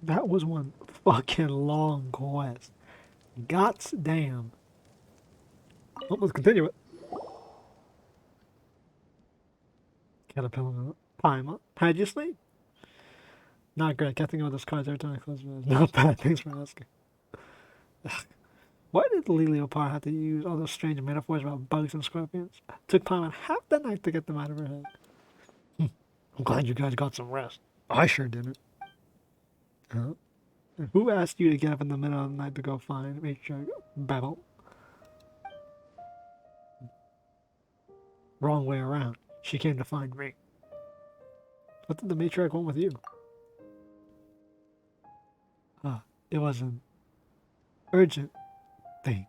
That was one fucking long quest. Gots damn. Oh, let's continue it. Caterpillar. Paima. How'd you sleep? Not great. Can't think about those cards every time I close my eyes. Not bad. Thanks for asking. Why did Liloupar have to use all those strange metaphors about bugs and scorpions? Took Paimon half the night to get them out of her head. I'm glad you guys got some rest. I sure didn't. Huh? Who asked you to get up in the middle of the night to go find Matriarch Babel? Wrong way around. She came to find me. What did the Matriarch want with you? Ah, it was an urgent thing.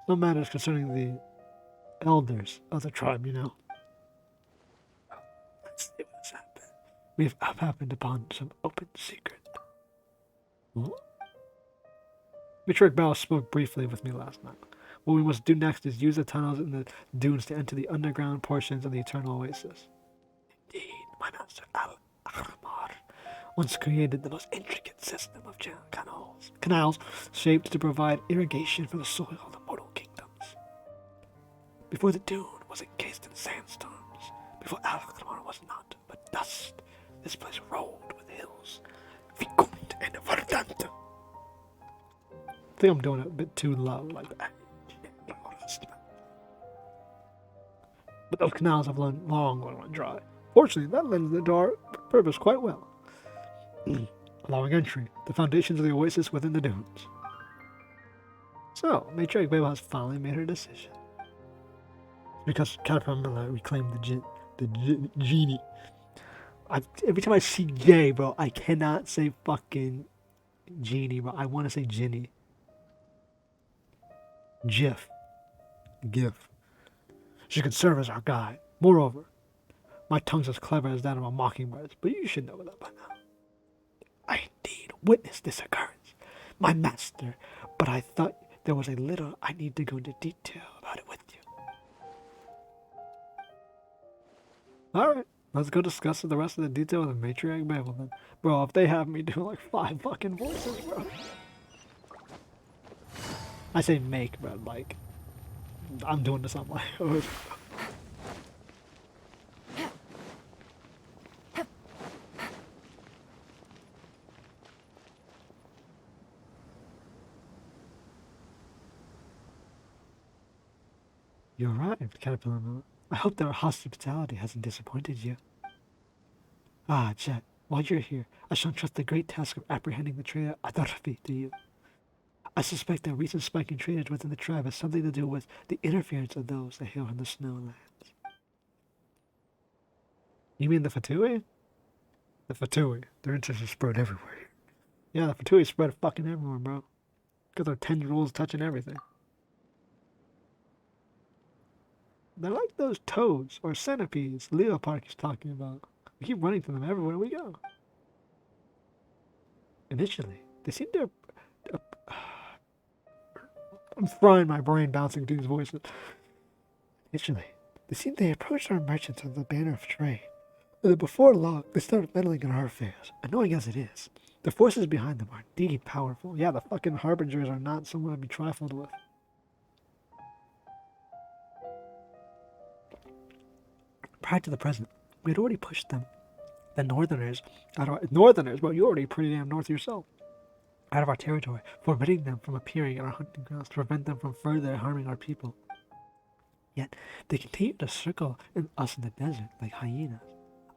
No matters concerning the elders of the tribe, you know. Let's see what's happened. We've happened upon some open secret. What? Matriarch Bao spoke briefly with me last night. What we must do next is use the tunnels in the dunes to enter the underground portions of the Eternal Oasis. Indeed, my master Al-Ahmar once created the most intricate system of canals shaped to provide irrigation for the soil of the mortal kingdoms. Before the dune was encased in sandstorms, before Al-Ahmar was not but dust, this place rolled with hills, Fecundity and verdant. I think I'm doing it a bit too low, like that. But those canals have long run dry. Fortunately, that lends to our purpose quite well, allowing entry, the foundations of the oasis within the dunes. So, Matriarch Beba has finally made her decision. Because Caterpillar reclaimed the genie. Every time I see J, bro, I cannot say fucking genie, bro. I want to say Ginny. GIF. She could serve as our guide. Moreover, my tongue's as clever as that of a mockingbird's, but you should know that by now. I indeed witnessed this occurrence, my master, but I thought there was a little I need to go into detail about it with you. Alright, let's go discuss the rest of the detail of the Matriarch Babel then. Bro, if they have me do like 5 fucking voices, bro. I say make, bro, like, I'm doing this on my own. You arrived, Caterpillar Miller. I hope that our hospitality hasn't disappointed you. Ah, Jeht, while you're here, I shall entrust the great task of apprehending the traitor Adarfi to you. I suspect that recent spike in traitors within the tribe has something to do with the interference of those that hail from the Snowlands. You mean the Fatui? The Fatui. Their interests are spread everywhere. Yeah, the Fatui spread fucking everywhere, bro. Got their tendrils touching everything. They're like those toads or centipedes Liloupar keeps talking about. We keep running to them everywhere we go. Initially, they seem to... I'm frying my brain bouncing through these voices. Initially, they approached our merchants under the banner of trade. And then before long, they started meddling in our affairs, annoying as it is. The forces behind them are indeed powerful. Yeah, the fucking harbingers are not someone to be trifled with. Prior to the present, we had already pushed them, the northerners, bro, you're already pretty damn north yourself, out of our territory, forbidding them from appearing at our hunting grounds to prevent them from further harming our people. Yet, they continue to circle us in the desert like hyenas.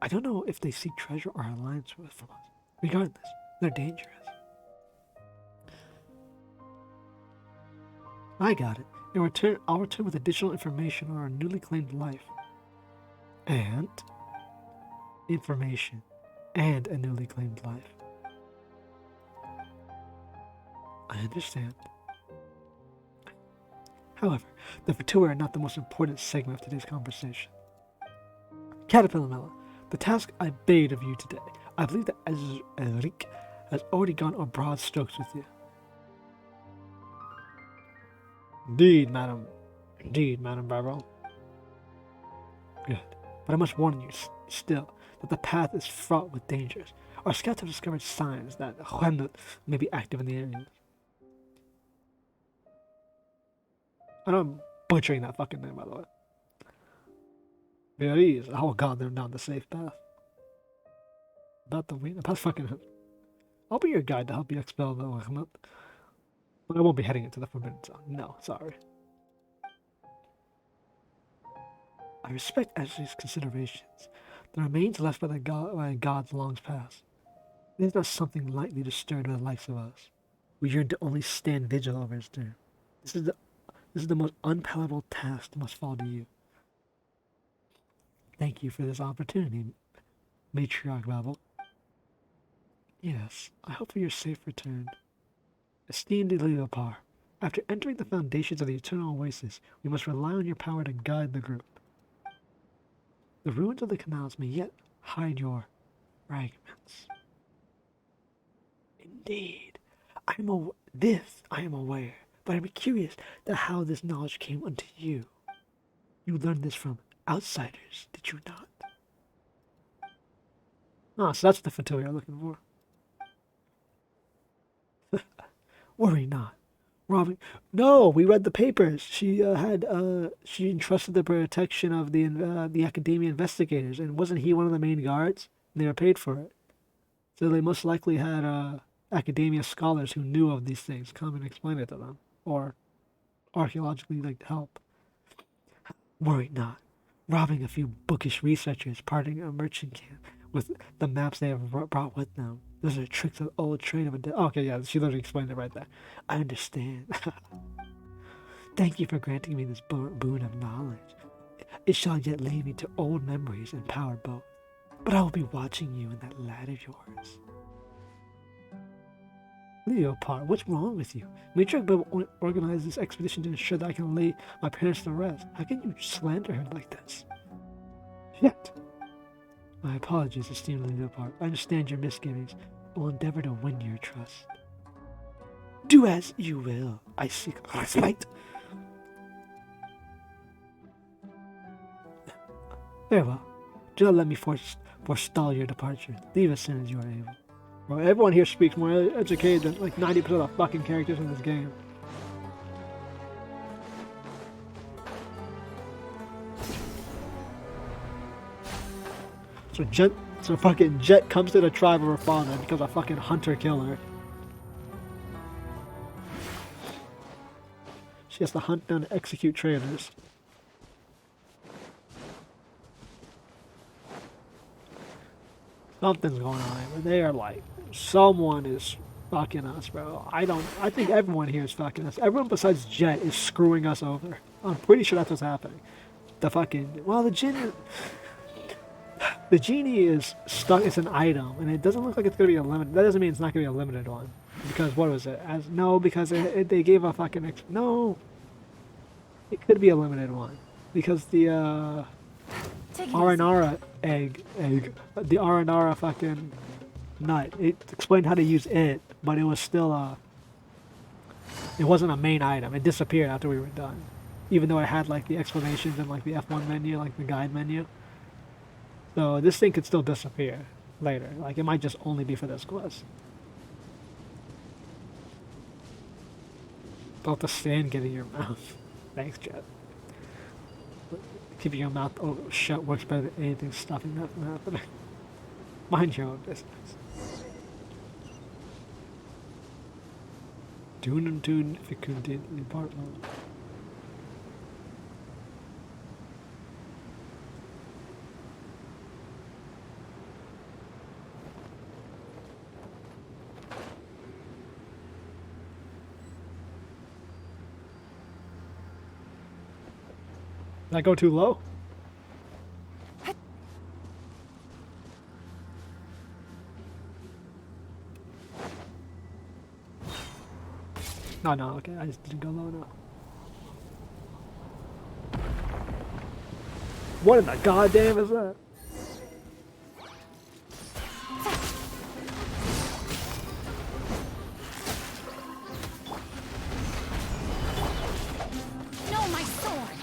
I don't know if they seek treasure or alliance from us. Regardless, they're dangerous. I got it. In return, I'll return with additional information on our newly claimed life. And information. And a newly claimed life. I understand. However, the Fatui are not the most important segment of today's conversation. Caterpillar Miller, the task I bade of you today, I believe that Ezrik has already gone over broad strokes with you. Indeed, madam. Indeed, Madam Barrow. Good. But I must warn you still, that the path is fraught with dangers. Our scouts have discovered signs that Jeht may be active in the area. I know I'm butchering that fucking name, by the way. Berries. I will guide them down the safe path. About the weed. About fucking. I'll be your guide to help you expel the Jeht. But I won't be heading into the Forbidden Zone. No, sorry. I respect Ashley's considerations. The remains left by gods long past. It is not something lightly disturbed by the likes of us. We yearn to only stand vigil over his doom. This is the most unpalatable task that must fall to you. Thank you for this opportunity, Matriarch Babel. Yes, I hope for your safe return. Esteemed Liloupar, after entering the foundations of the Eternal Oasis, we must rely on your power to guide the group. The ruins of the canals may yet hide your fragments. Indeed, I am aware, but I am curious to how this knowledge came unto you. You learned this from outsiders, did you not? Ah, so that's the Fatui you're looking for. Worry not. Robbing. No, we read the papers. She she entrusted the protection of the academia investigators, and wasn't he one of the main guards? And they were paid for it. So they most likely had academia scholars who knew of these things come and explain it to them, or archaeologically help. Worry not. Robbing a few bookish researchers, parting a merchant camp with the maps they have brought with them. Those are tricks of old trade of a okay, yeah, she literally explained it right there. I understand. Thank you for granting me this boon of knowledge. It shall yet lead me to old memories and power both. But I will be watching you in that lad of yours. Liloupar, what's wrong with you? Matriarch Babel organized this expedition to ensure that I can lay my parents to rest. How can you slander her like this? Yet. My apologies, esteemed Liloupar. I understand your misgivings. I will endeavor to win your trust. Do as you will. I seek respite. Very well. Do not let me forestall your departure. Leave as soon as you are able. Bro, everyone here speaks more educated than like 90% of the fucking characters in this game. So fucking Jeht comes to the tribe of her father and becomes a fucking hunter-killer. She has to hunt down and execute traitors. Something's going on here. They are like, someone is fucking us, bro. I think everyone here is fucking us. Everyone besides Jeht is screwing us over. I'm pretty sure that's what's happening. The genie is stuck. It's an item, and it doesn't look like it's gonna be a limited. That doesn't mean it's not gonna be a limited one, because what was it? Because they gave a fucking no. It could be a limited one because the Aranara the Aranara fucking nut. It explained how to use it, but it was still it wasn't a main item. It disappeared after we were done, even though it had like the explanations and like the F1 menu, like the guide menu. So this thing could still disappear later. Like, it might just only be for this quest. Don't the sand get in your mouth. Thanks, Jeht. Keeping your mouth shut works better than anything stopping that from happening. Mind your own business. Dune and Dune, Fecundity, apartment. Did I go too low? No, okay, I just didn't go low enough. What in the goddamn is that? No, my sword!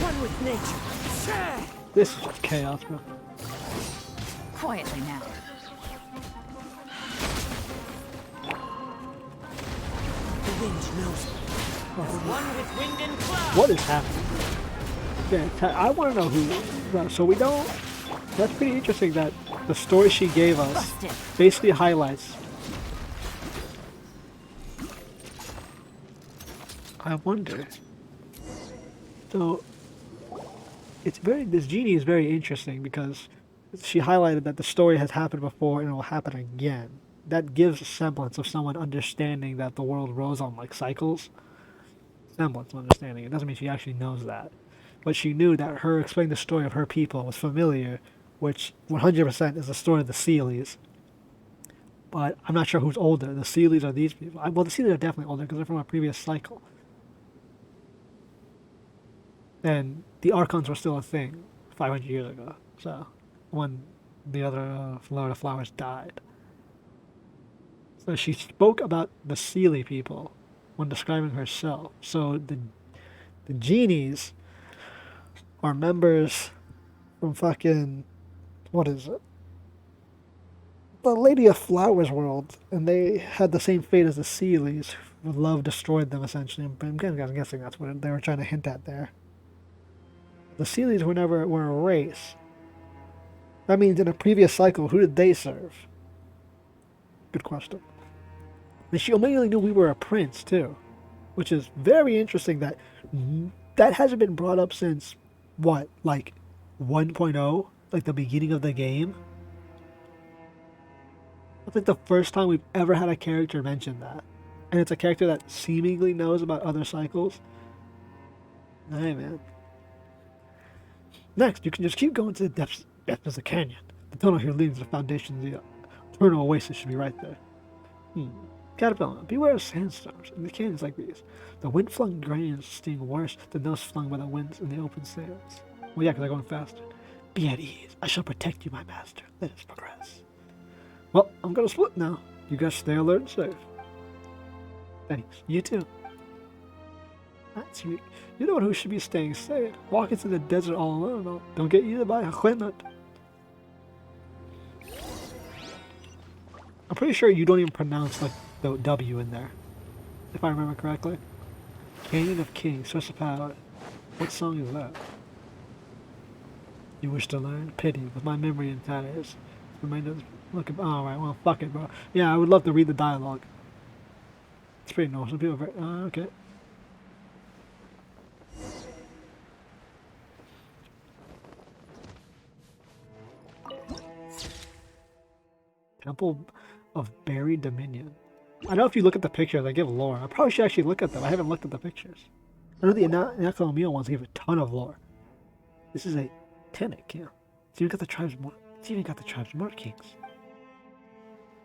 One with nature. This is just chaos, bro. Quietly now. The wind knows me. One with wind and cloud. What is happening? Yeah, I want to know who. So we don't. That's pretty interesting that the story she gave us basically highlights. I wonder. So this genie is very interesting because she highlighted that the story has happened before and it will happen again. That gives a semblance of someone understanding that the world rolls on like cycles. Semblance of understanding. It doesn't mean she actually knows that. But she knew that her explaining the story of her people was familiar, which 100% is the story of the Sealies. But I'm not sure who's older, the Sealies or these people. Well, the Sealies are definitely older because they're from a previous cycle. And the Archons were still a thing 500 years ago. So, when the other Lord of Flowers died. So she spoke about the Seelie people when describing herself. So the genies are members from fucking, what is it? The Lady of Flowers world, and they had the same fate as the Sealies. Love destroyed them essentially. I'm guessing that's what they were trying to hint at there. The Sealies were a race. That means in a previous cycle, who did they serve? Good question. And she immediately knew we were a prince too, which is very interesting. That hasn't been brought up since what, like 1.0, like the beginning of the game. That's like the first time we've ever had a character mention that, and it's a character that seemingly knows about other cycles. Hey man. Next, you can just keep going to the depths of the canyon. The tunnel here leads to the foundation of the eternal oasis should be right there. Caterpillar, beware of sandstorms in the canyons like these. The wind-flung grains sting worse than those flung by the winds in the open sands. Well, yeah, because they're going faster. Be at ease. I shall protect you, my master. Let us progress. Well, I'm going to split now. You guys stay alert and safe. Thanks. You too. That's you. You know who should be staying safe. Walking through the desert all alone. Don't get eaten by a Jehet. I'm pretty sure you don't even pronounce like the W in there, if I remember correctly. Canyon of Kings, source of power. What song is that? You wish to learn? Pity, with my memory in tatters. Look, alright, well, fuck it, bro. Yeah, I would love to read the dialogue. It's pretty normal. Some people are very, okay. Temple of Buried Dominion. I know if you look at the pictures, I give lore. I probably should actually look at them. I haven't looked at the pictures. I know the Anacolomia ones give a ton of lore. This is a Tenic, yeah. It's even got the tribe's markings.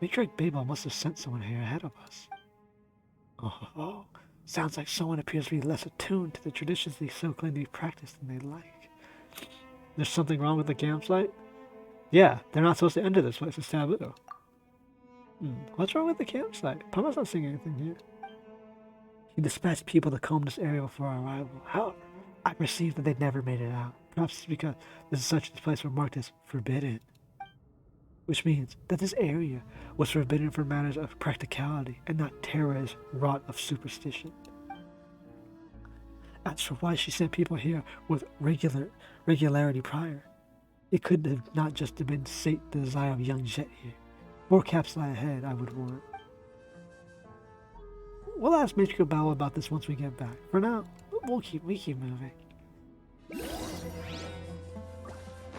Matriarch Babel must have sent someone here ahead of us. Oh, sounds like someone appears to be less attuned to the traditions they so claim to be practiced than they like. There's something wrong with the campsite? Yeah, they're not supposed to enter this place. It's taboo. What's wrong with the campsite? Pama's not seeing anything here. He dispatched people to comb this area before our arrival. However, I perceived that they'd never made it out. Perhaps it's because this place were marked as forbidden. Which means that this area was forbidden for matters of practicality and not terrors wrought of superstition. As for why she sent people here with regularity prior, it could have not just have been sate the desire of young Jeht here. More caps lie ahead, I would warn. We'll ask Matriarch Babel about this once we get back. For now, we keep moving.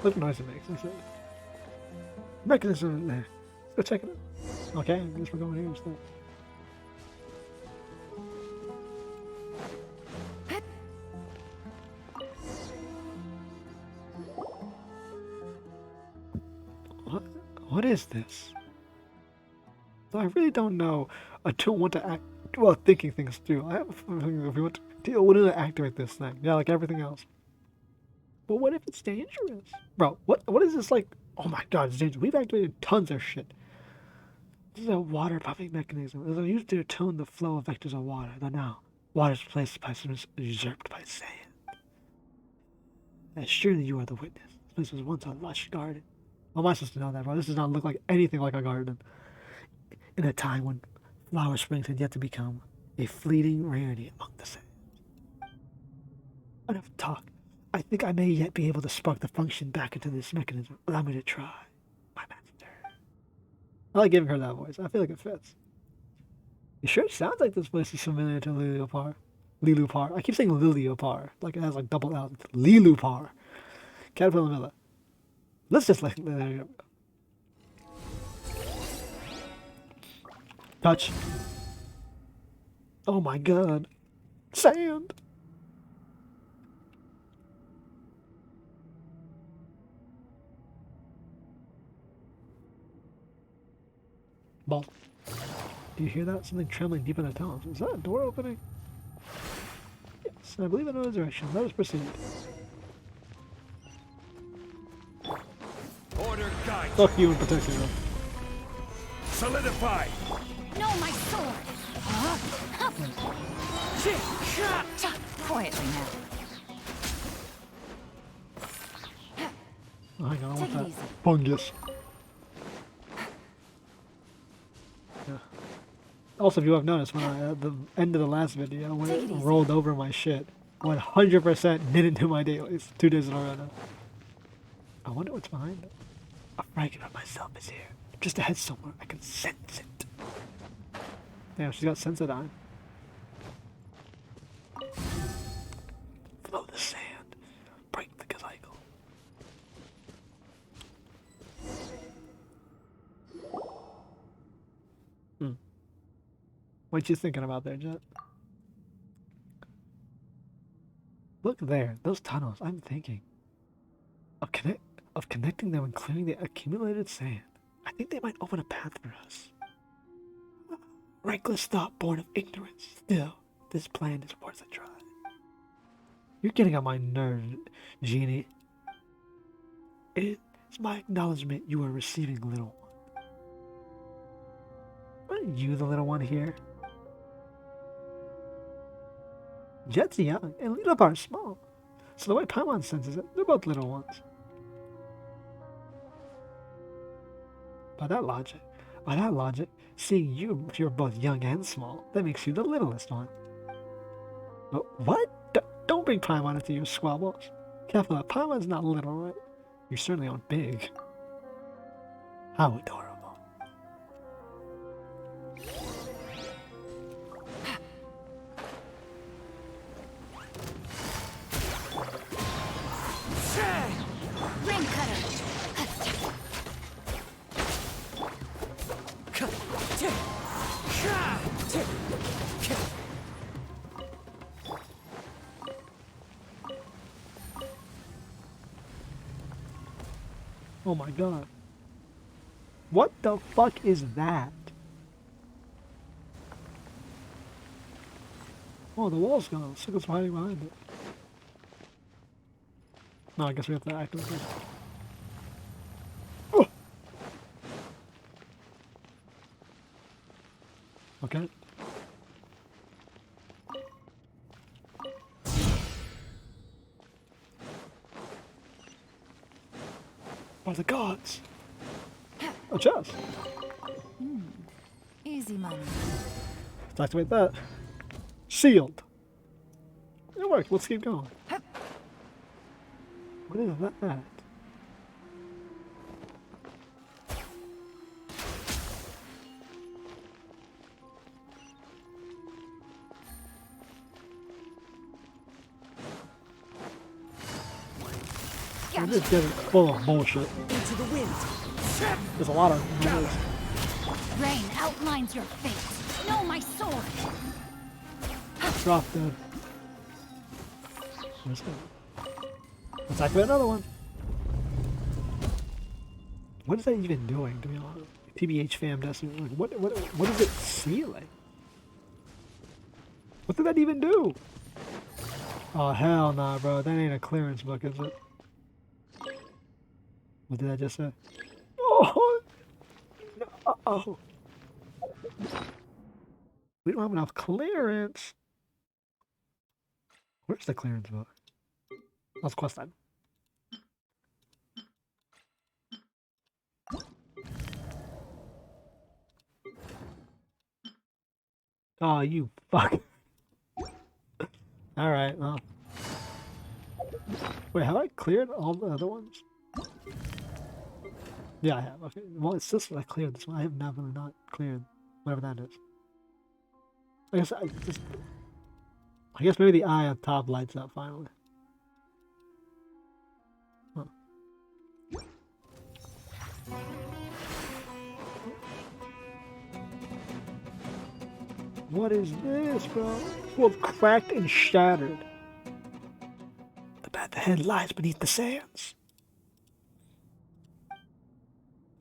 Look what noise it makes. That's it. Mechanism there. Let's go check it out. Okay, I guess we're going here instead. What is this? I really don't know. I don't want to act well thinking things through. I have a feeling if we want to deal with to activate this thing. Yeah, like everything else. But what if it's dangerous? Bro, what is this like? Oh my god, it's dangerous. We've activated tons of shit. This is a water pumping mechanism. It was used to tone the flow of vectors of water. Though now, water is replaced by something usurped by sand. And surely you are the witness. place was once a lush garden. How am I supposed to know that, bro? This does not look like anything like a garden. In a time when flower springs had yet to become a fleeting rarity among the sands. Enough talk. I think I may yet be able to spark the function back into this mechanism. Allow me to try, my master. I like giving her that voice. I feel like it fits. You sure it sounds like this place is familiar to Liloupar? Liloupar. I keep saying Liloupar. Like it has like double L. It's Liloupar. Caterpillar Miller. Let's just let it go. Touch. Oh my god. Sand. Ball. Do you hear that? Something trembling deep in the tunnels. Is that a door opening? Yes, I believe in another direction. Let us proceed. Order guide. Fuck you and protect you. Solidify. No, my sword! Quietly now. Oh, hang on, I want Take it that. easy. Fungus. Yeah. Also, if you have noticed, when I at the end of the last video, when Take it it easy. rolled over my shit, 100% didn't do my dailies. 2 days in a row now. I wonder what's behind it. A fragment of myself is here. Just ahead somewhere. I can sense it. Damn, she's got Sensodyne. Flow the sand. Break the cycle. What you thinking about there, Jeht? Look there, those tunnels. I'm thinking of connecting them and clearing the accumulated sand. I think they might open a path for us. Reckless thought born of ignorance. Still, this plan is worth a try. You're getting on my nerves, Genie. It's my acknowledgement you are receiving, little one. Aren't you the little one here? Jeht's young, and Liloupar is small. So the way Paimon senses it, they're both little ones. By that logic, seeing you're both young and small, that makes you the littlest one. But what? Don't bring Paimon into your squabbles. Careful, Paimon's not little, right? You certainly aren't big. How adorable. Ring cutter! Oh my god. What the fuck is that? Oh, the wall's gone. Let's look what's hiding behind it. No, I guess we have to activate this. Oh! Okay. By the gods! A chest! Easy money. Let's activate that. Sealed! It worked, let's keep going. What is that? I'm just getting full of bullshit. Into the wind. There's a lot of noise. Rain outlines your fate. No, my sword. Drop dead. Where's that? Let's activate another one. What is that even doing, to be honest? PBH fam Destiny. Like, what is it sealing? What did that even do? Oh hell nah, bro. That ain't a clearance book, is it? What did I just say? Oh no. Uh-oh. We don't have enough clearance. Where's the clearance book? Let's quest that. Oh, you fuck. Alright, well. Wait, have I cleared all the other ones? Yeah, I have. Okay. Well, it's just that I cleared this one. I have definitely not cleared whatever that is. I guess maybe the eye on top lights up finally. Huh. What is this, bro? World cracked and shattered. The path ahead lies beneath the sands.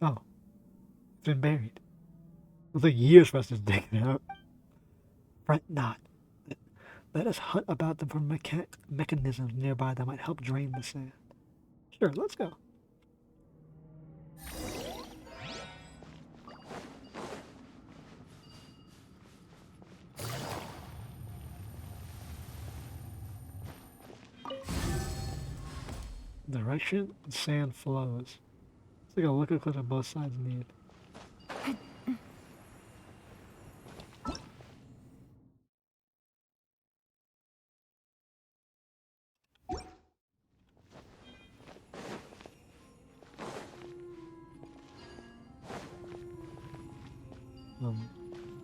Oh, it's been buried. It'll take years for us to dig it out. Fret not. Let us hunt about them for mechanisms nearby that might help drain the sand. Sure, let's go. Direction, sand flows. It's like a look at clip on both sides need.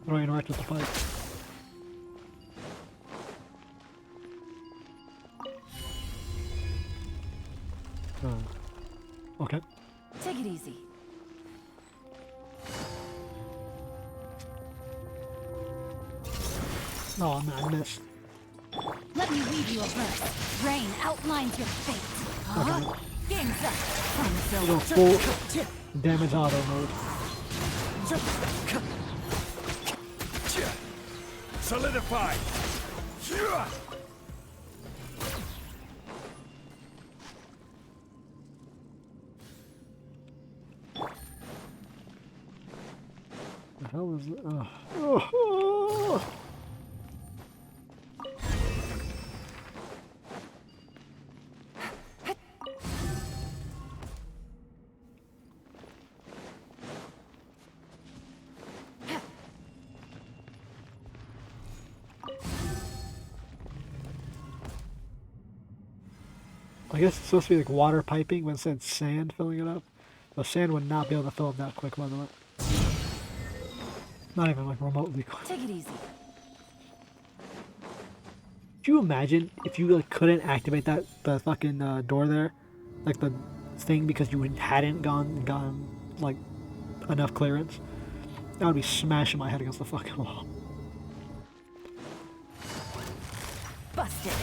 How do I interact with the pipe? Okay. Take it easy. No, I missed. Let me read you a verse. Rain outlines your fate. Okay. Game's up. Go full damage auto mode. Solidify! The hell is it? Oh. I guess it's supposed to be like water piping, but instead sand filling it up. The sand would not be able to fill up that quick, by the way. Not even like remotely quick. Take it easy. Could you imagine if you like couldn't activate the fucking door there, like the thing, because you hadn't gone like enough clearance? That would be smashing my head against the fucking wall. Busted.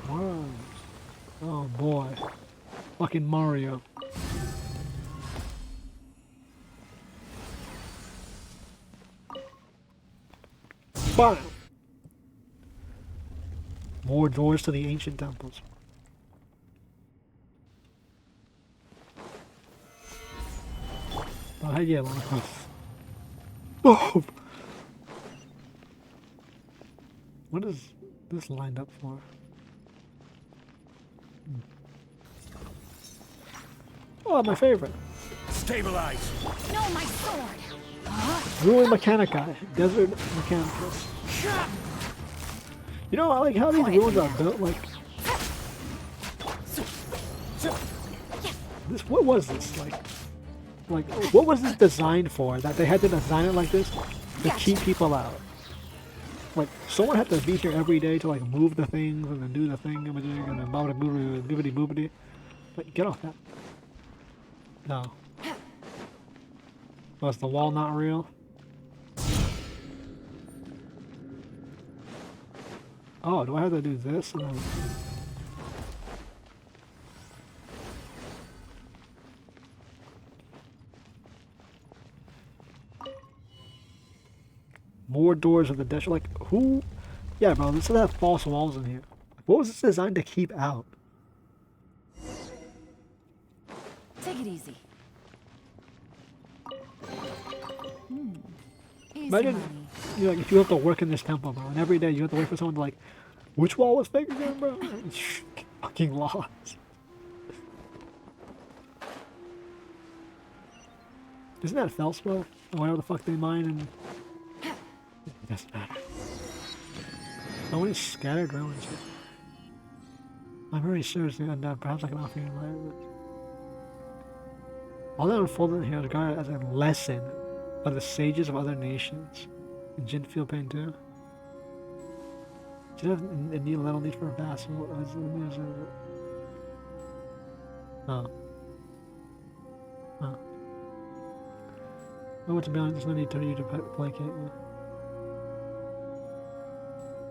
Wow. Oh boy. Fucking Mario. Bam! More doors to the ancient temples. Oh, yeah, oh! What is this lined up for? Oh, my favorite. Stabilize! No, my sword. Ruin Mechanic Guy. Desert Mechanicus. You know, I like how these ruins are built, like... This, what was this, like, what was this designed for? That they had to design it like this to keep people out? Like, someone had to be here every day to, like, move the things and then do the thing and then boobity boobity. Like, get off that. No. Was the wall not real? Oh, do I have to do this? And then... More doors of the desert. Like, who? Yeah, bro, this doesn't have false walls in here. What was this designed to keep out? Take it easy. Easy Imagine, money. you know, like, if you have to work in this temple, bro, and every day you have to wait for someone to, like, which wall was fake again, bro? Fucking lost. Isn't that Felspar? Or whatever the fuck they mine and... It doesn't matter. How many scattered ruins here? I'm very seriously undone. Perhaps I can offer you enlightenment. All that unfolded here is regarded as a lesson by the sages of other nations. In Jin feel pain too? Do you have a need little need for a vassal? Oh. Oh. Oh, to be honest, there's no need for you to placate me.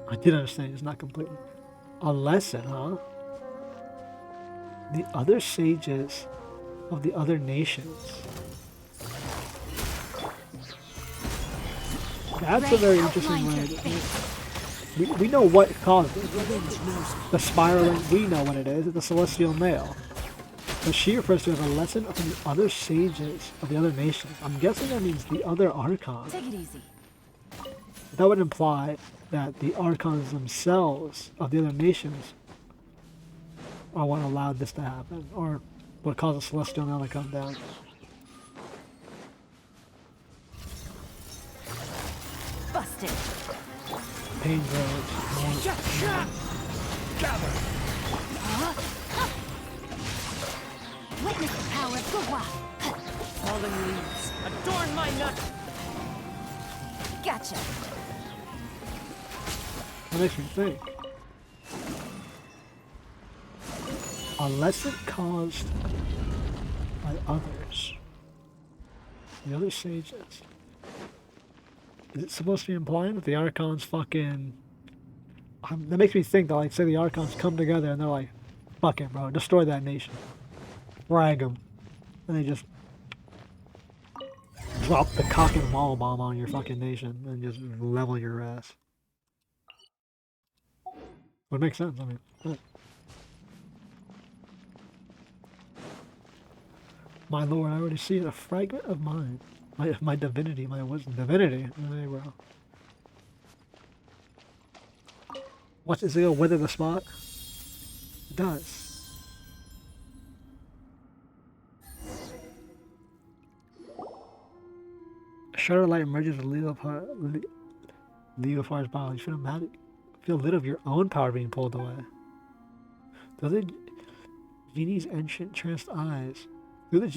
I did understand, it's not completely. A lesson, huh? The other sages of the other nations. That's a very interesting way. We know what caused it. The spiraling, we know what it is. It's the celestial nail. But she refers to it as a lesson from the other sages of the other nations. I'm guessing that means the other archons. Take it easy. That would imply that the archons themselves of the other nations are what allowed this to happen, or what caused the celestial nail to come down. Busted. Pain grows. Gather! Witness the power of Gugwa. Fallen leaves, adorn my nut. Gotcha. That makes me think. A lesson caused by others. The other sages. Is it supposed to be implying that the Archons fucking... that makes me think that, like, say the Archons come together and they're like, fuck it, bro, destroy that nation. Frag them. And they just drop the cock and ball bomb on your fucking nation and just level your ass. Would make sense, I mean. Yeah. My lord, I already see it, a fragment of mine. My divinity, my wisdom. Divinity? There you go. Watch this go wither the spot. It does. A shudder light emerges with Liloupar's body. You feel lit of your own power being pulled away. Through the genie's entranced eyes, you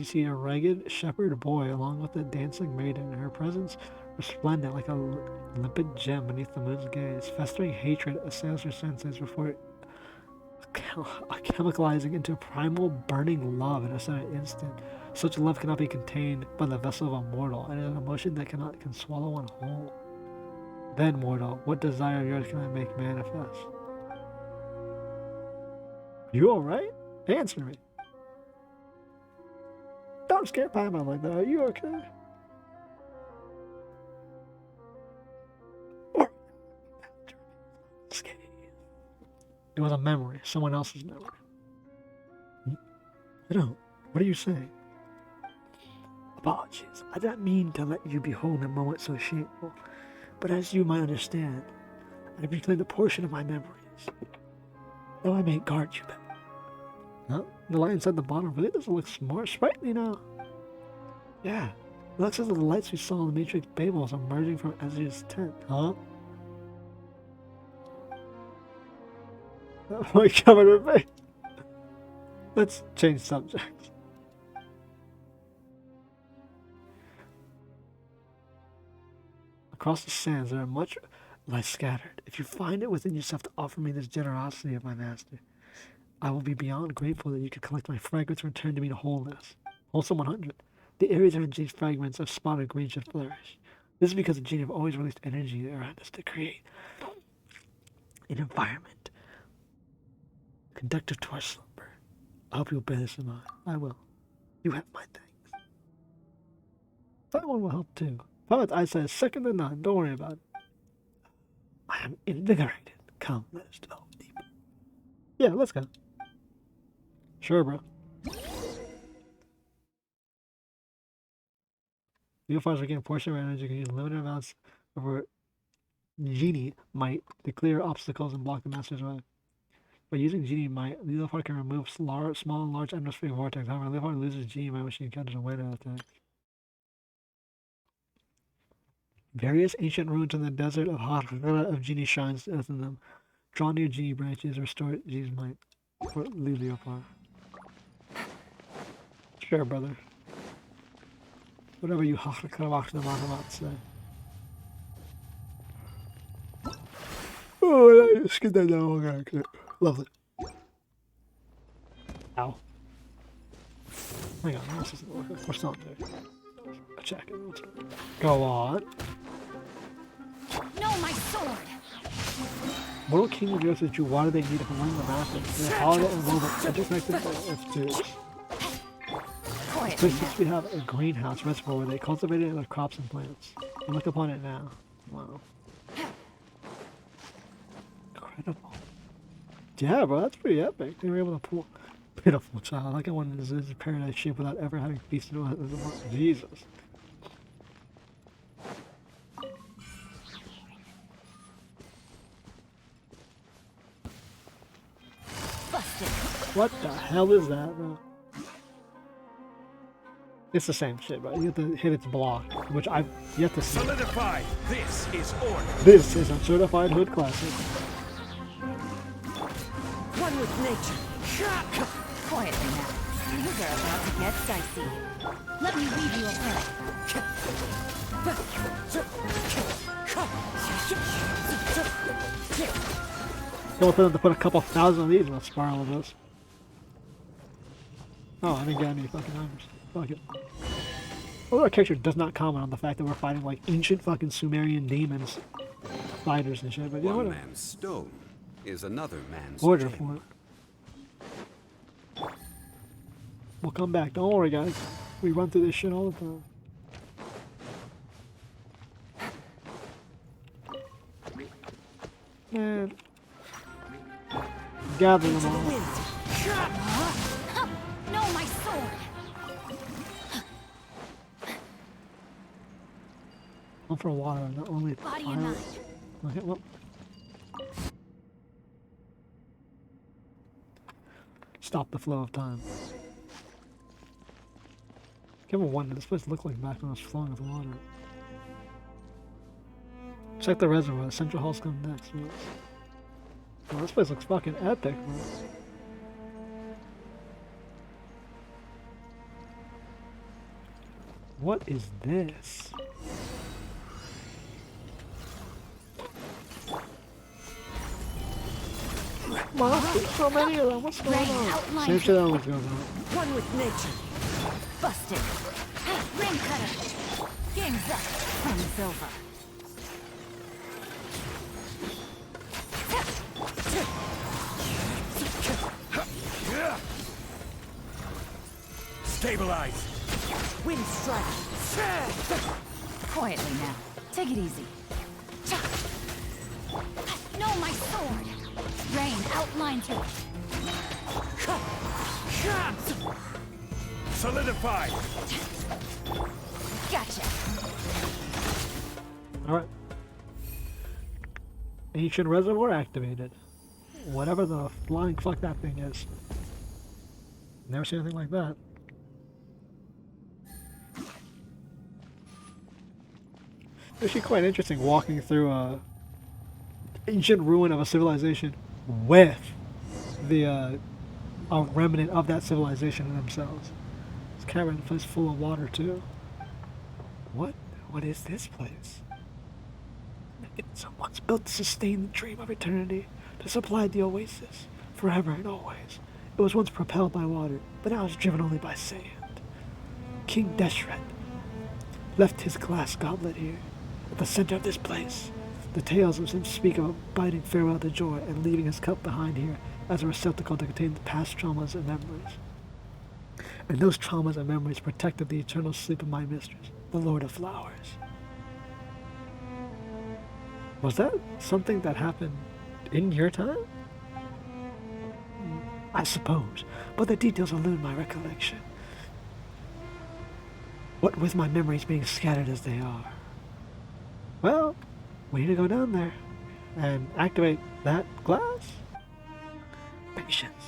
see a ragged shepherd boy along with a dancing maiden. Her presence resplendent like a limpid gem beneath the moon's gaze. Festering hatred assails her senses before chemicalizing into primal burning love in a sudden instant. Such love cannot be contained by the vessel of a mortal, and an emotion that can swallow one whole. Then, mortal, what desire of yours can I make manifest? You alright? Answer me. Don't scare Paimon like that. Are you okay? It was a memory. Someone else's memory. I don't. What are you saying? Apologies. I didn't mean to let you behold a moment so shameful. But as you might understand, I reclaim the portion of my memories. Though I may guard you better. Huh? The light inside the bottle really doesn't look more sprightly now. Yeah. It looks as though the lights we saw in the Matrix Babel emerging from Ezra's tent. Huh? My covered her face. Let's change subjects. Across the sands there are much lie scattered. If you find it within yourself to offer me this generosity of my master, I will be beyond grateful that you could collect my fragments and return to me to wholeness. Wholesome 100. The areas of these fragments of spotted green should flourish. This is because the genie have always released energy around us to create an environment conductive to our slumber. I hope you'll bear this in mind. I will. You have my thanks. Someone will help too. Pilot's eyesight is second to none. Don't worry about it. I am invigorated. Come, let us delve deeper. Yeah, let's go. Sure, bro. Liloupar's regain a portion of our energy. You can use limited amounts of our genie might to clear obstacles and block the master's way. By using genie might, Liloupar can remove small and large atmospheric vortex. However, Liloupar loses genie might when she encounters a wind attacks. Various ancient ruins in the desert of Harghara of genie shines within them. Draw near genie branches, restore genie's might. For Liloupar. Sure, brother. Whatever you Harghara say. Oh, I just get that down. Okay. Lovely. Ow. Hang on, this isn't working. We're still there. Check it. Go on. No, my sword! Mortal King of Yours you why do they need to learn the master? They're holiday and moment interconnected with tubes. Places we have a greenhouse reservoir where they cultivated their crops and plants. And look upon it now. Wow. Incredible. Yeah, bro, that's pretty epic. They were able to pull pitiful child. Like I wanted to visit paradise shape without ever having feasted on it. Jesus. Busted. What the hell is that, bro? It's the same shit, bro. You have to hit its block, which I've yet to see. Solidify. This is order. This is a certified hood classic. One with nature. Quietly now. Things are about to get dicey. Let me weave you a thread. Go for them to put a couple thousand of these in a spiral of those. Oh, I didn't get any fucking items. Fuck it. Although our character does not comment on the fact that we're fighting like ancient fucking Sumerian demons, fighters and shit, but you know One what? man's stone is another man's Order gem. for it. We'll come back. Don't worry, guys. We run through this shit all the time. And gather them all. No, my sword! One for water, not only Body fire. and mind. Okay, well. Stop the flow of time. Give me one. This place looked like back when I was flowing with water. Check the reservoir. The central hall's coming next. Oh, this place looks fucking epic, bro. What is this? Monsters, so many of them. What's going Rain on? outline. Same shit always goes on. One with nature. Busted. Ring cutter. Game's up. Time's over. Stabilize. Wind strike. Quietly now. Take it easy. No, my sword. Rain outline to it. Solidify. Gotcha. Alright. Ancient reservoir activated. Whatever the flying fuck that thing is. Never seen anything like that. It's actually quite interesting walking through a ancient ruin of a civilization with the a remnant of that civilization themselves. This cavern place full of water too. What is this place? It's once built to sustain the dream of eternity, to supply the oasis, forever and always. It was once propelled by water, but now it's driven only by sand. King Deshret left his glass goblet here, at the center of this place. The tales of him speak of a biting farewell to joy and leaving his cup behind here as a receptacle to contain the past traumas and memories. And those traumas and memories protected the eternal sleep of my mistress, the Lord of Flowers. Was that something that happened in your time? I suppose, but the details elude my recollection. What with my memories being scattered as they are. Well, we need to go down there and activate that glass. Patience.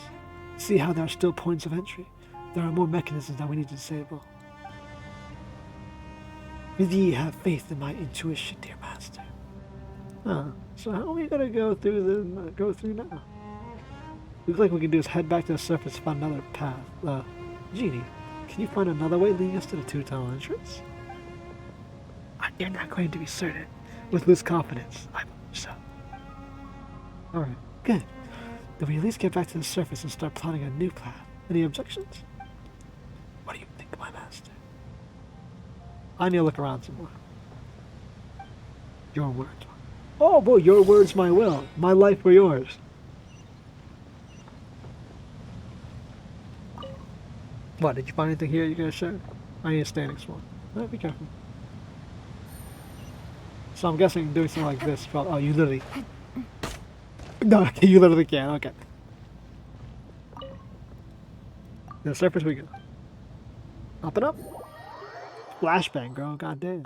See how there are still points of entry. There are more mechanisms that we need to disable. Ye have faith in my intuition, dear master. So how are we gonna go through now? Looks like we can do is head back to the surface and find another path. Genie, can you find another way leading us to the two-tunnel entrance? I dare not claim to be certain. With loose confidence, I believe so. Alright, good. Then we at least get back to the surface and start plotting a new path. Any objections? What do you think, my master? I need to look around some more. Your words. Oh boy, your words, my will. My life for yours. What, did you find anything here you're gonna share? I need a standing swan. Alright, be careful. So I'm guessing doing something like this. Oh, you literally. No, you literally can. Okay. The surface we go. Up and up. Flashbang, girl. Goddamn.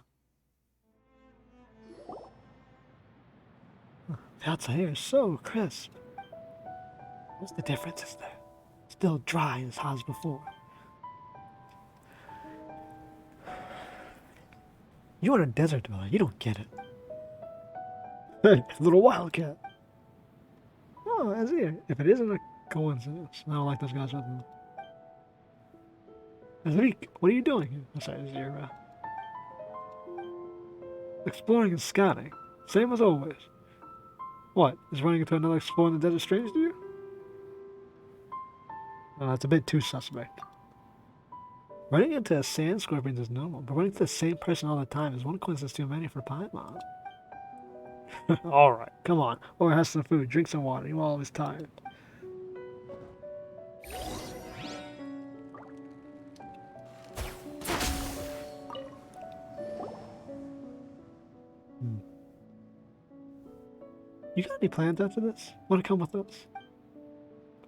The outside here is so crisp. What's the difference is there? Still dry and as hot as before. You're in a desert dweller. You don't get it. Hey, little wildcat. Oh, that's here. If it isn't a coincidence. I don't like those guys with them. What are you doing here? I'm sorry, you're exploring and scouting. Same as always. What? Is running into another explorer in the desert strange to you? That's a bit too suspect. Running into a sand scorpion is normal, but running into the same person all the time is one coincidence too many for Paimon. Alright, come on. Or have some food, drink some water. You're always tired. You got any plans after this? Want to come with us?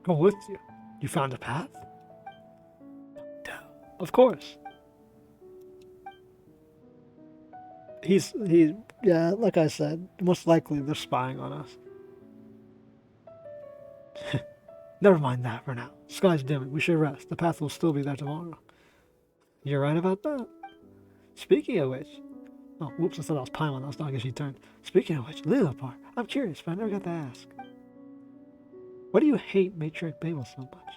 Come with you. You found a path? Of course. Yeah, like I said, most likely they're spying on us. Never mind that for now. Sky's dimming. We should rest. The path will still be there tomorrow. You're right about that. Speaking of which... Oh, whoops, I thought that was Paimon. That was not, I guess she turned. Speaking of which, Liloupar. I'm curious, but I never got to ask. Why do you hate Matriarch Babel so much?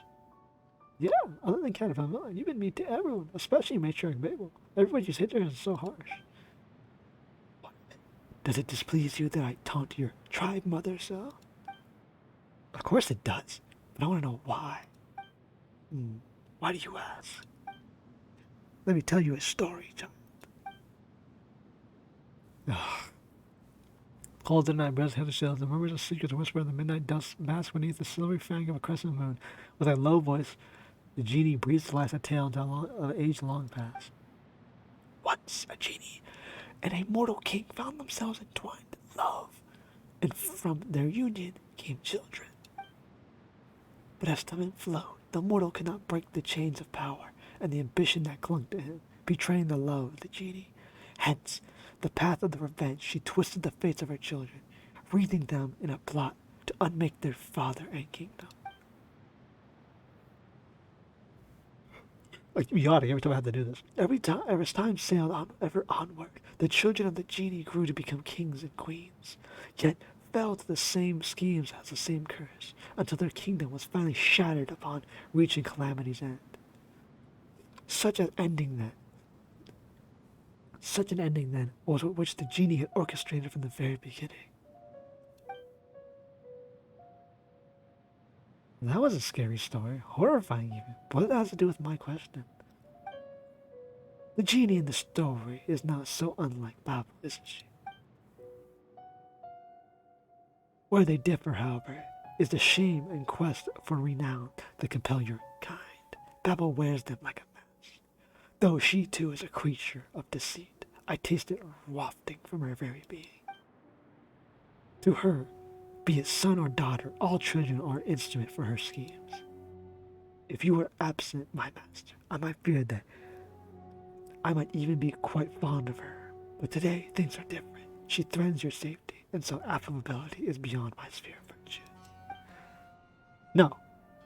Yeah, other than Cat of Miller, you've been mean to everyone, especially Matriarch Babel. Everybody just hit her is so harsh. Does it displease you that I taunt your tribe mother so? Of course it does, but I want to know why. Why do you ask? Let me tell you a story, child. Cold the night, breath the shells, the murmurs of secrets whisper in the midnight dust, bask beneath the silvery fang of a crescent moon. With a low voice, the genie breathes to life a tale of age long past. Once a genie and a mortal king found themselves entwined in love, and from their union came children. But as time flowed, the mortal could not break the chains of power and the ambition that clung to him, betraying the love of the genie. Hence, the path of the revenge, she twisted the fates of her children, wreathing them in a plot to unmake their father and kingdom. Like, be yawning every time I had to do this. As time sailed on, ever onward, the children of the genie grew to become kings and queens, yet fell to the same schemes as the same curse, until their kingdom was finally shattered upon reaching calamity's end. Such an ending then was which the genie had orchestrated from the very beginning. That was a scary story, horrifying even. What did that have to do with my question? The genie in the story is not so unlike Babel, isn't she? Where they differ, however, is the shame and quest for renown that compel your kind. Babel wears them like a mask. Though she too is a creature of deceit, I taste it wafting from her very being. To her, be it son or daughter, all children are an instrument for her schemes. If you were absent, my master, I might fear that I might even be quite fond of her. But today, things are different. She threatens your safety, and so affability is beyond my sphere of virtue. No,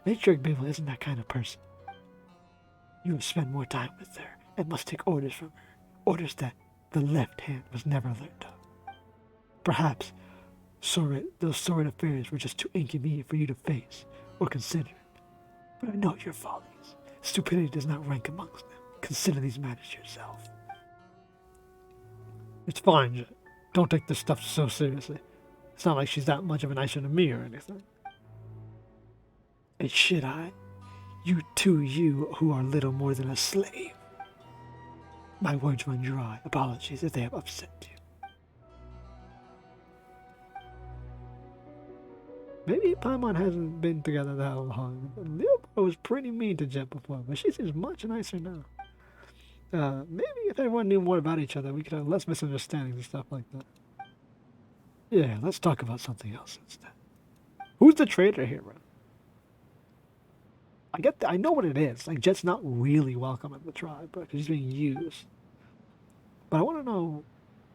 Matriarch Babel isn't that kind of person. You have spent more time with her, and must take orders from her. Orders that the left hand was never learned of. Perhaps those sordid affairs were just too inconvenient for you to face or consider. But I know your follies. Stupidity does not rank amongst them. Consider these matters yourself. It's fine, Jeht. Don't take this stuff so seriously. It's not like she's that much of an nicer than me or anything. And should I? You who are little more than a slave. My words run dry. Apologies if they have upset you. Maybe Paimon hasn't been together that long. Liloupar was pretty mean to Jeht before, but she seems much nicer now. Maybe if everyone knew more about each other, we could have less misunderstandings and stuff like that. Yeah, let's talk about something else instead. Who's the traitor here, bro? I know what it is. Like, Jet's not really welcome in the tribe, bro, because he's being used. But I want to know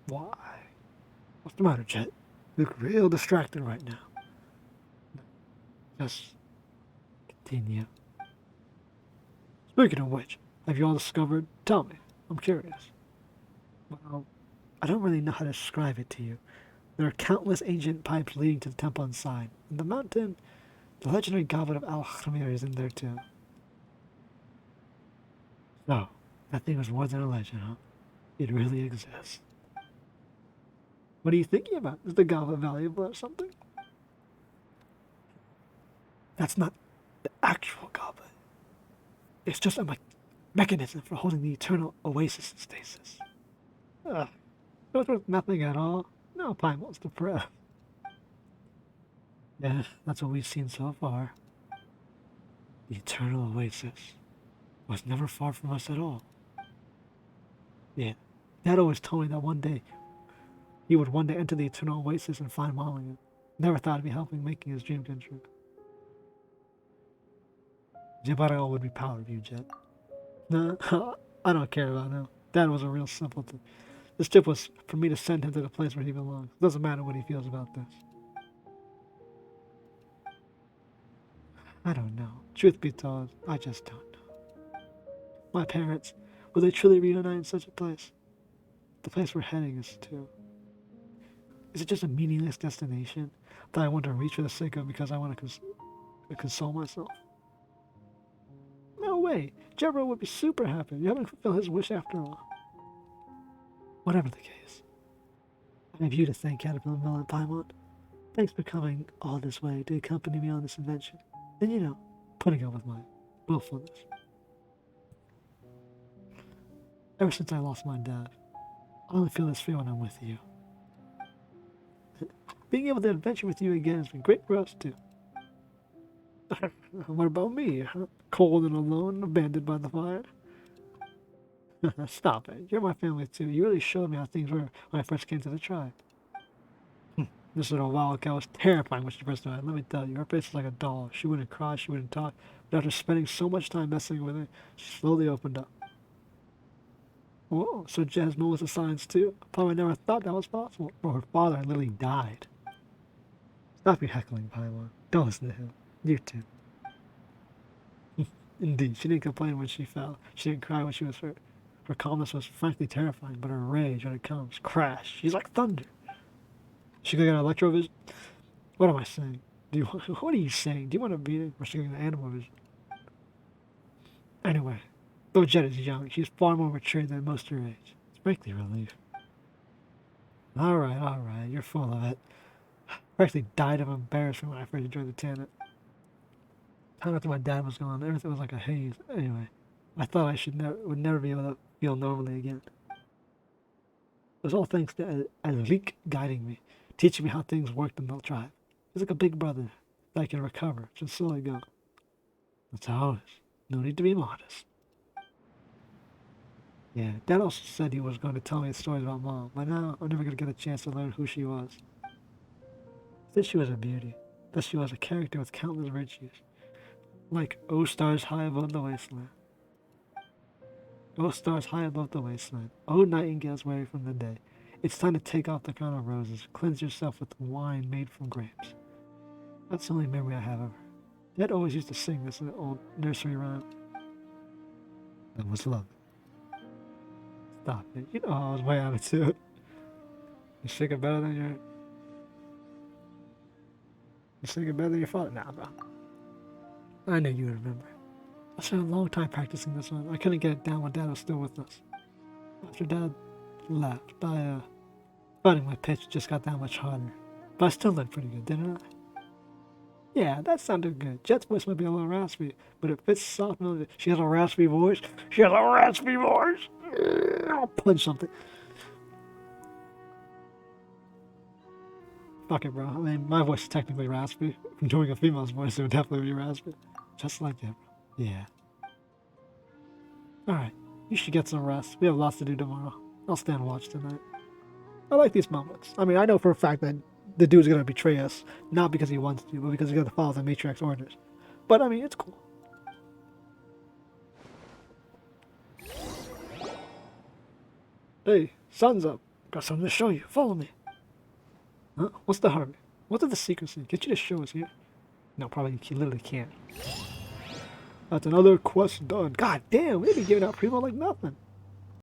why. What's the matter, Jeht? You look real distracted right now. Just continue. Speaking of which, have you all discovered? Tell me. I'm curious. Well, I don't really know how to describe it to you. There are countless ancient pipes leading to the temple inside. In the mountain, the legendary goblet of Al-Khamir is in there too. So, that thing was more than a legend, huh? It really exists. What are you thinking about? Is the goblet valuable or something? That's not the actual goblet. It's just a mechanism for holding the eternal oasis in stasis. Ugh. So it's worth nothing at all. No, Paimon's depressed. Yeah, that's what we've seen so far. The eternal oasis was never far from us at all. Yeah, Dad always told me that one day he would one day enter the eternal oasis and find Mom again. Never thought I'd be helping making his dream come true. Jabaro would be proud of you, Jeht. No, I don't care about him. Dad was a real simpleton. This trip was for me to send him to the place where he belongs. Doesn't matter what he feels about this. I don't know. Truth be told, I just don't know. My parents, will they truly reunite in such a place? The place we're heading is to. Is it just a meaningless destination that I want to reach for the sake of because I want to console myself? No way. Jebro would be super happy. You haven't fulfilled his wish after all. Whatever the case, I have you to thank, Caterpillar Mill and Paimon. Thanks for coming all this way to accompany me on this adventure. And putting up with my willfulness. Ever since I lost my dad, I only feel this fear when I'm with you. Being able to adventure with you again has been great for us too. What about me? Cold and alone, abandoned by the fire? Stop it. You're my family too. You really showed me how things were when I first came to the tribe. This little wildcat was terrifying when she first arrived. Let me tell you, her face was like a doll. She wouldn't cry, she wouldn't talk. But after spending so much time messing with her, she slowly opened up. Whoa, so Jasmine was a science too? Paimon never thought that was possible. Or her father had literally died. Stop your heckling, Paimon. Don't listen to him. You too. Indeed, she didn't complain when she fell. She didn't cry when she was hurt. Her calmness was frankly terrifying, but her rage when it comes, crash. She's like thunder. She could get an electrovision. What am I saying? What are you saying? Do you want to beat it? Or she could get an animal vision? Anyway, though Jeht is young, she's far more mature than most her age. It's frankly a relief. Alright, you're full of it. I actually died of embarrassment when I first joined the Tannet. Time after my dad was gone, everything was like a haze. Anyway, I thought I would never be able to feel normally again. It was all thanks to Alik guiding me, teaching me how things worked in the tribe. He's like a big brother that I can recover, just slowly go. That's how it is. No need to be modest. Yeah, Dad also said he was going to tell me stories about Mom, but now I'm never going to get a chance to learn who she was. I said she was a beauty, that she was a character with countless virtues, like O stars high above the wasteland. O stars high above the wasteland, O nightingales weary from the day. It's time to take off the crown of roses, cleanse yourself with wine made from grapes. That's the only memory I have of her. Dad always used to sing this in an old nursery rhyme. That was love. Stop it. You know I was way out of tune. You sing it better than your... You sing it better than your father? Nah, bro. I knew you would remember. I spent a long time practicing this one. I couldn't get it down when Dad was still with us. After Dad left, finding my pitch just got that much harder. But I still learned pretty good, didn't I? Yeah, that sounded good. Jet's voice might be a little raspy, but it fits soft melody. She has a raspy voice. She has a raspy voice. I'll punch something. Fuck it, bro. I mean, my voice is technically raspy. I'm doing a female's voice, it would definitely be raspy. Just like it, bro. Yeah. Alright, you should get some rest. We have lots to do tomorrow. I'll stay and watch tonight. I like these moments. I mean, I know for a fact that the dude's gonna betray us, not because he wants to, but because he's gonna follow the Matriarch's orders. But I mean, it's cool. Hey, sun's up. Got something to show you. Follow me. Huh? What's the hurry? What did the secrecy? Get you to show us here? No, probably he literally can't. That's another quest done. God damn, we be giving out primo like nothing.